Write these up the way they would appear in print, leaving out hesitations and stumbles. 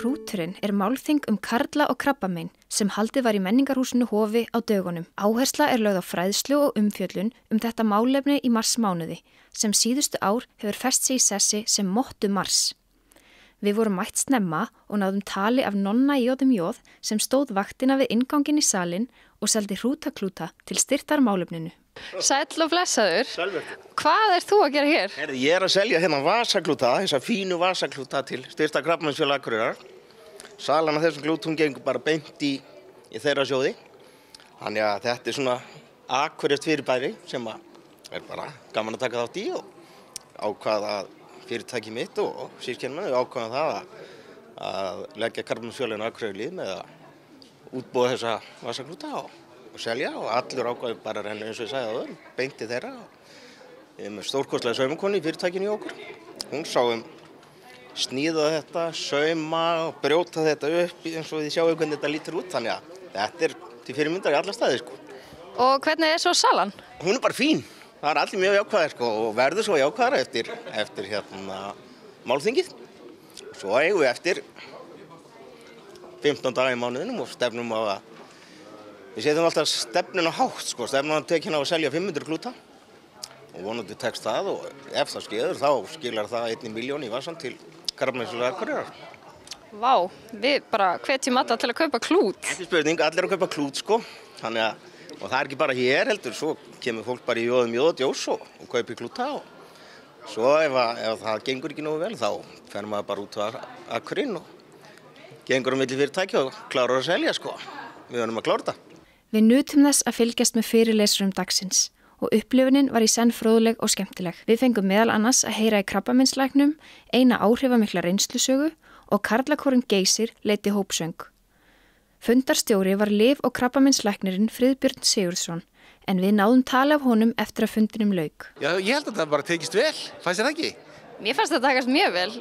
Hrúturinn málþing karla og krabbamein sem haldið var í menningarhúsinu Hofi á dögunum. Áhersla lögð á fræðslu og umfjöllun þetta málefni í marsmánuði sem síðustu ár hefur fest sig í sessi sem mottu mars. Við vorum mætt snemma og náðum tali af Nonna J.M.J. sem stóð vaktina við innganginn í salinn og seldi hrútaklúta til styrktar málefninu. Sæll og blessaður. Sælvertu. Hvað þú að gera hér? Ég að selja hérna vasaklúta, þessa fínu vasaklúta til styrktar Krabbameinsfélag Akureyrar. Salan af þessum klútum gengur bara beint í þeirra sjóði. Þannig að þetta svona akureyrt fyrirbæri sem bara gaman að taka þátt í og ákvaða fyrirtæki mitt og systkini ákvaða það að leggja Krabbameinsfélaginu Akureyri lið með að útbúa þessa vasaklúta og selja og allur ákvaði bara renna eins og ég sagði áður, beinti þeirra. Við erum með stórkostlega saumakonu í fyrirtækinu í okkur. Hún sá sníða þetta, sauma og brjóta þetta upp eins og þið sjáu hvernig þetta lítur út. Þannig að þetta til fyrirmyndar í alla staði sko. Og hvernig svo salan? Hún bara fín. Það allir mjög jákvæðir sko og verður svo jákvæðara eftir málþingið. Svo eigum við eftir 15 daga í mánuðinum og stefnum á að við setjum alltaf stefnuna hátt sko, stefnuna tekin á að selja 500 klúta og vonandi tekst það og ef það skeður þá skilar það 1 milljón í vasan til Krabbameinsfélag Akureyrar. Vá, við bara hvetjum alla til að kaupa klút. Ekki spurning, allir að kaupa klút sko, þannig að, og það ekki bara hér heldur, svo kemur fólk bara í J.M.J. og kaupi klúta og svo ef það gengur ekki nógu vel þá fer maður bara út á Akurinn og gengur milli fyrirtæki og klárar að selja sko, við verðum að klára þetta. Við nutum þess að fylgjast með fyrirlesurum dagsins og upplifunin var í senn fróðleg og skemmtileg. Við fengum meðal annars að heyra í Krabbameinslæknum, eina áhrifamikla reynslusögu og karlakórinn Geysir leiddi hópsöng. Fundarstjóri var lyf- og krabbameinslæknirinn Friðbjörn Sigurðsson en við náðum tali af honum eftir að fundinum lauk. Já, ég held að það bara tekist vel, fannst þér ekki? Mér fannst það takast mjög vel.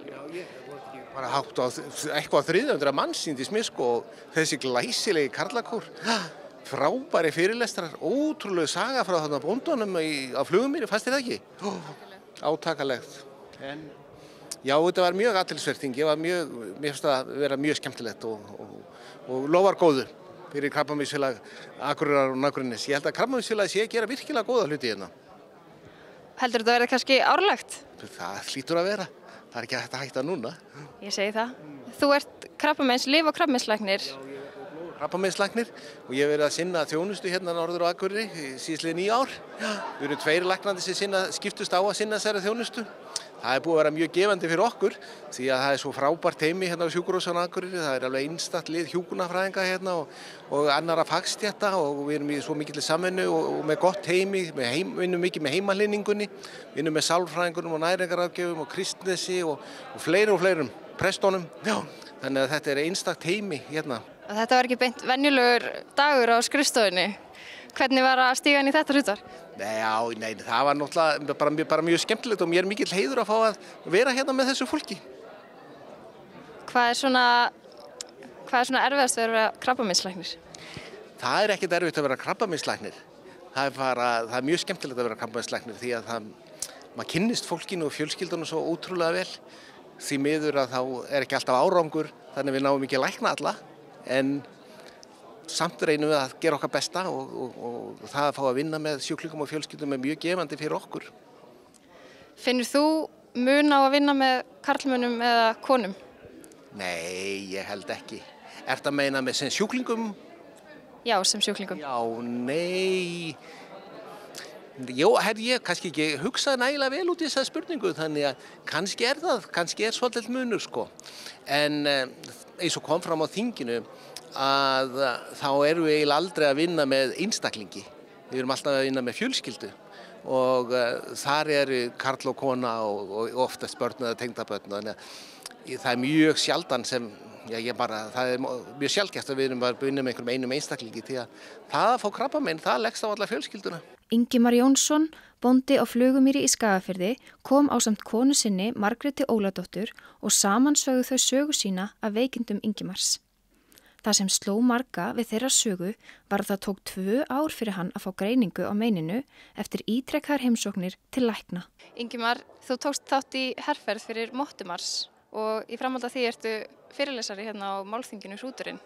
Bara hátt á eitthvað 300 manns sýndist mér sko og þessi glæsilegi karlakór. Frábæri fyrirlestrar, ótrúlega saga frá þarna bóndunum á flugumýri, fannst þér það ekki? Átakalegt. En já, þetta var mjög athyglisvert, mér fannst það vera mjög skemmtilegt og lofar góðu fyrir Krabbameinsfélag Akureyrar og Nágrennis. Ég held að Krabbameinsfélagið sé að gera virkilega góða hluti hérna. Heldur þetta verði kannski árlegt? Það hlýtur að vera. Það ekki hægt að hætta núna. Ég segi það. Þú ert lyf- og krabbameinslæknir. Krabbameinslæknir og ég hef verið að sinna þjónustu hérna norður á Akureyri síðastliðin 9 ár. Við erum 2 læknandi sem skiptust á að sinna þessari þjónustu. Það búið að vera mjög gefandi fyrir okkur því að það svo frábært heimi hérna á sjúkrahúsinu á Akureyri. Það alveg einstakt lið hjúkrunarfræðinga hérna og annarra fagstétta og við erum í svo mikilli samvinnu og með gott heimi, vinnum mikið með heimahlýningunni, vinnum með sálfræðingunum og næringarráðgjöfum og kristnesi og fleirum, prestónum. Já, þannig að þetta einstakt heimi hérna. Þetta var ekki beint venjulegur dagur á skrifstofunni. Hvernig var að stíga inn í þetta hlutverk? Nei, það var náttúrulega bara mjög skemmtilegt og mér mikill heiður að fá að vera hérna með þessu fólki. Hvað er svona erfiðast við að vera krabbameinslæknir? Það er ekkert erfitt að vera krabbameinslæknir. Það er mjög skemmtilegt að vera krabbameinslæknir því að maður kynnist fólkinu og fjölskyldunum svo ótrúlega vel. Því miður að þá er ekki alltaf árangur, þannig við náum ekki að lækna alla. En samt reynum við að gera okkar besta og það að fá að vinna með sjúklingum og fjölskyldum er mjög gefandi fyrir okkur. Finnur þú mun á að vinna með karlmönnum eða konum? Nei, ég held ekki. Ertu að meina með sem sjúklingum? Já, sem sjúklingum. Já, nei. Jó, ég kannski ekki hugsaði nægilega vel út í þessa spurningu, þannig að kannski er svolítið munur sko. En eins og kom fram á þinginu að þá erum við eiginlega aldrei að vinna með einstaklingi. Við erum alltaf að vinna með fjölskyldu og þar eru karl og kona og oftast börn eða tengdabörn. Þannig að það er mjög sjaldan það er mjög sjaldgæft að við erum að vinna með einum einstaklingi því að það að fá krabbamein, það leggst á alla fjölskylduna. Ingimar Jónsson, bóndi á Flugumýri í Skagafirði, kom ásamt konu sinni Margréti Óladóttur og saman sögðu þau sögu sína af veikindum Ingimars. Það sem sló marga við þeirra sögu var að það tók 2 ár fyrir hann að fá greiningu á meininu eftir ítrekkaðar heimsóknir til lækna. Ingimar, þú tókst þátt í herferð fyrir Mottumars og í framhaldi af því ertu fyrirlesari hérna á málþinginu Hrúturinn.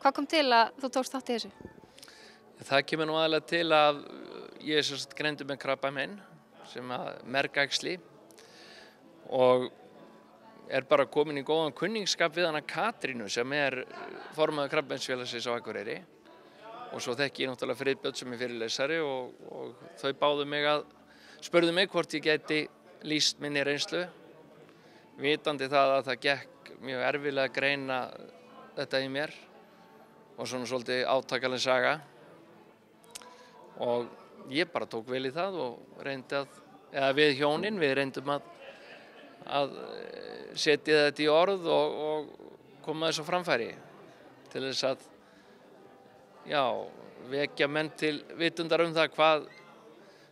Hvað kom til að þú tókst þátt í þessu? Það kemur nú aðalega til að ég er greindur með krabbamein sem að mergæxli og er bara komin í góðan kunningsskap við hana Katrínu sem er formaður Krabbameinsfélagsins á Akureyri og svo þekki ég náttúrulega Friðbjörn sem er fyrirlesari og þau spurðu mig hvort ég gæti lýst minni reynslu vitandi það að það gekk mjög erfiðlega að greina þetta í mér og svona svolítið átakaleg saga og ég bara tók vel í það og reyndi við hjónin, við reyndum að setja þetta í orð og koma þessu á framfæri til þess að vekja menn til vitundar það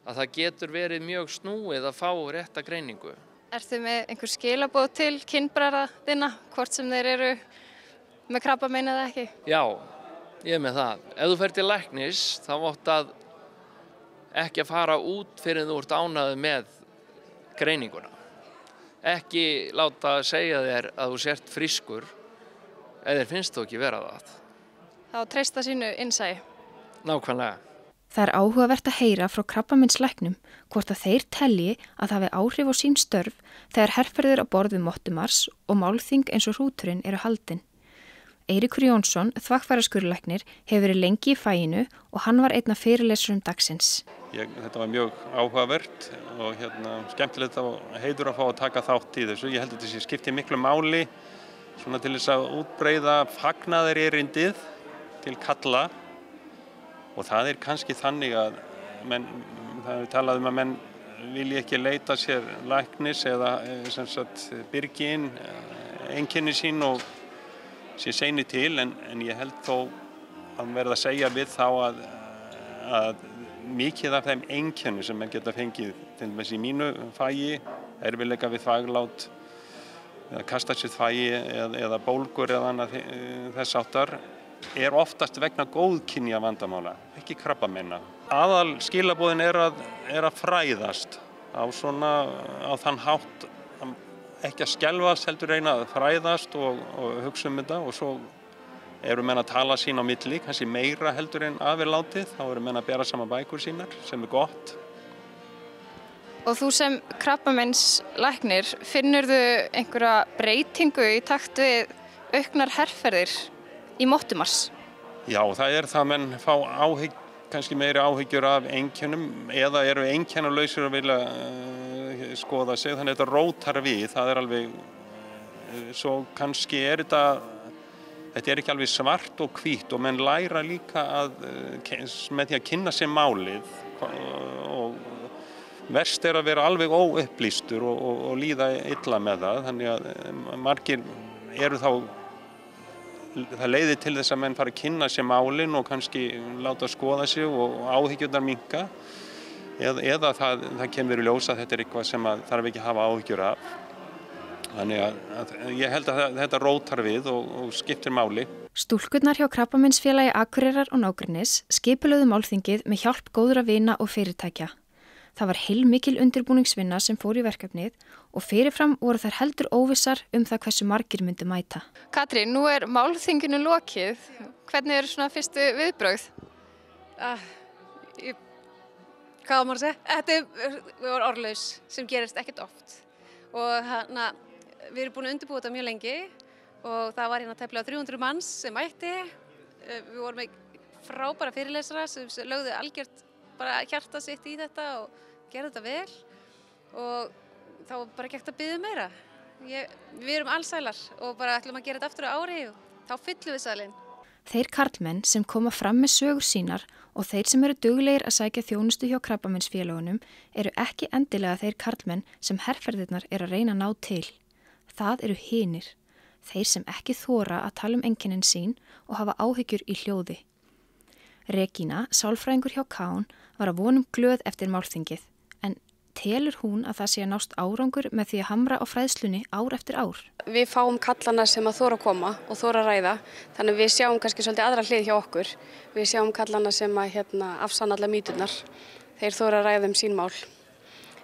að það getur verið mjög snúið að fá rétta greiningu. Ertu með einhver skilaboð til kynbræðra þinna, hvort sem þeir eru með krabbamein eða ekki? Já, ég er með það. Ef þú fer til læknis þá átt að ekki að fara út fyrir þú ert ánægður með greininguna. Ekki láta segja þér að þú sért frískur eða þér finnst þú ekki vera það. Þá treysta sínu innsæi. Nákvæmlega. Það er áhugavert að heyra frá krabbameinslæknum hvort að þeir telji að það hafi áhrif á sín störf þegar herferðir á borð við Mottumars og málþing eins og Hrúturinn eru haldin. Eiríkur Jónsson, þvagfæraskurðlæknir, hefur verið lengi í faginu og hann var einn af fyrirlesurum dagsins. Þetta var mjög áhugavert og skemmtilegt og heiður að fá að taka þátt í þessu. Ég held að þessi skipti miklu máli svona til þess að útbreiða fagnaðarerindið til karla og það er kannski þannig að það er talað að menn vilji ekki leita sér læknis eða byrgi inn einkenni sín og sé seini til en ég held þó að verða að segja við þá að mikið af þeim einkennum sem menn geta fengið til dæmis í mínu fagi, erfiðleika við þvaglát eða kastarsitt fagi eða bólgur eða annað þess áttar er oftast vegna góðkynja vandamála, ekki krabbameina. Aðal skilaboðin er að fræðast á þann hátt ekki að skelfast heldur reyna að fræðast og hugsa þetta og svo eru menn að tala sín á milli, kannski meira heldur en aðverlátið, þá eru menn að bera saman bækur sínar sem er gott. Og þú sem krabbameinslæknir, finnurðu einhverja breytingu í takt við auknar herferðir í Mottumars? Já, það er það menn fá kannski meiri áhyggjur af einkennum eða eru einkennalausir að vilja skoða sig, þannig að þetta rótar við, það er alveg, svo kannski er þetta er ekki alveg svart og hvítt og menn læra líka með því að kynna sér málið og verst er að vera alveg óupplýstur og líða illa með það, þannig að margir eru þá, það leiðir til þess að menn fara að kynna sér málin og kannski láta skoða sig og áhyggjurnar minnka eða það kemur í ljós að þetta er eitthvað sem þarf ekki að hafa áhyggjur af. Þannig að ég held að þetta rótar við og skiptir máli. Stúlkurnar hjá Krabbameinsfélagi Akureyrar og nágrennis skipulögðu málþingið með hjálp góðra vina og fyrirtækja. Það var heilmikil undirbúningsvinna sem fór í verkefnið og fyrirfram voru þær heldur óvissar það hversu margir myndu mæta. Katrín, nú er málþinginu lokið. Hvernig eru svona fyrstu viðbrögð? Hvað á maður að segja? Þetta var orðlaus sem gerist ekkert oft og við erum búin að undirbúa þetta mjög lengi og það var tæplega 300 manns sem mætti. Við vorum með frábæra fyrirlesara sem lögðu algjört bara hjarta sitt í þetta og gerði þetta vel og þá var bara ekki hægt að biðja meira. Við erum allsælar og bara ætlum að gera þetta aftur á ári og þá fyllum við salinn. Þeir karlmenn sem koma fram með sögur sínar og þeir sem eru duglegir að sækja þjónustu hjá Krabbameinsfélögunum eru ekki endilega þeir karlmenn sem herferðirnar eru að reyna að ná til. Það eru hinir, þeir sem ekki þora að tala einkennin sín og hafa áhyggjur í hljóði. Regína, sálfræðingur hjá Kán, var að vonum glöð eftir málþingið, en telur hún að það sé að nást árangur með því að hamra á fræðslunni ár eftir ár? Við fáum kallana sem að þora að koma og þora að ræða, þannig við sjáum kannski svolítið aðra hlið hjá okkur. Við sjáum kallana sem að afsanna allar mýturnar, þeir þora að ræða sín mál.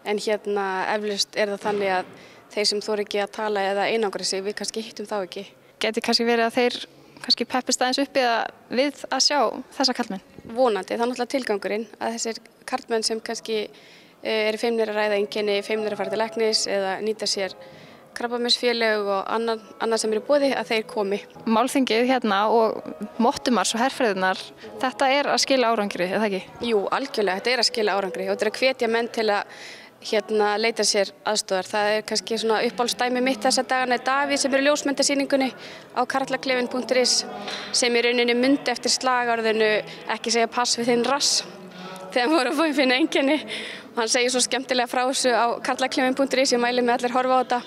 En eflaust er það þannig að þeir sem þora ekki að tala eða einangra sig, við kannski hittum þá ekki. Geti kannski verið að þeir kannski peppist aðeins upp eða við að sjá þessa karlmenn? Vonandi, það er náttúrulega tilgangurinn að þessir karlmenn sem kannski eru feimnir að ræða einkenni, feimnir að fara til læknis eða nýta sér krabbameinsfélög og annað sem eru í boði að þeir komi. Málþingið hérna og mottumars og herferðirnar, þetta er að skila árangri, eða ekki? Jú, algjörlega, þetta er að skila árangri og þetta er að hvetja menn til að leita sér aðstoðar. Það er kannski svona uppáhaldsdæmi mitt þessa dagana Davíð sem eru ljósmyndasýningunni á karlaklefinn.is sem í rauninni myndi eftir slagorðinu ekki segja pass við þinn rass þegar hann voru að finna einkenni og hann segir svo skemmtilega frá þessu á karlaklefinn.is, ég mæli með allir horfa á þetta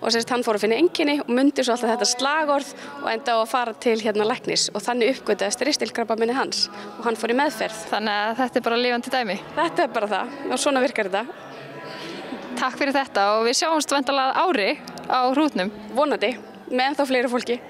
og hann fór að finna einkenni og myndi svo alltaf þetta slagorð og enda á að fara til læknis og þannig uppgötaðist ristilkrabbameini hans og hann fór í meðferð. Þannig að þetta er bara lifandi dæmi? Þetta er bara það og svona virkar þetta. Takk fyrir þetta og við sjáumst væntanlega ári á Hrútnum. Vonandi, með ennþá fleiri fólki.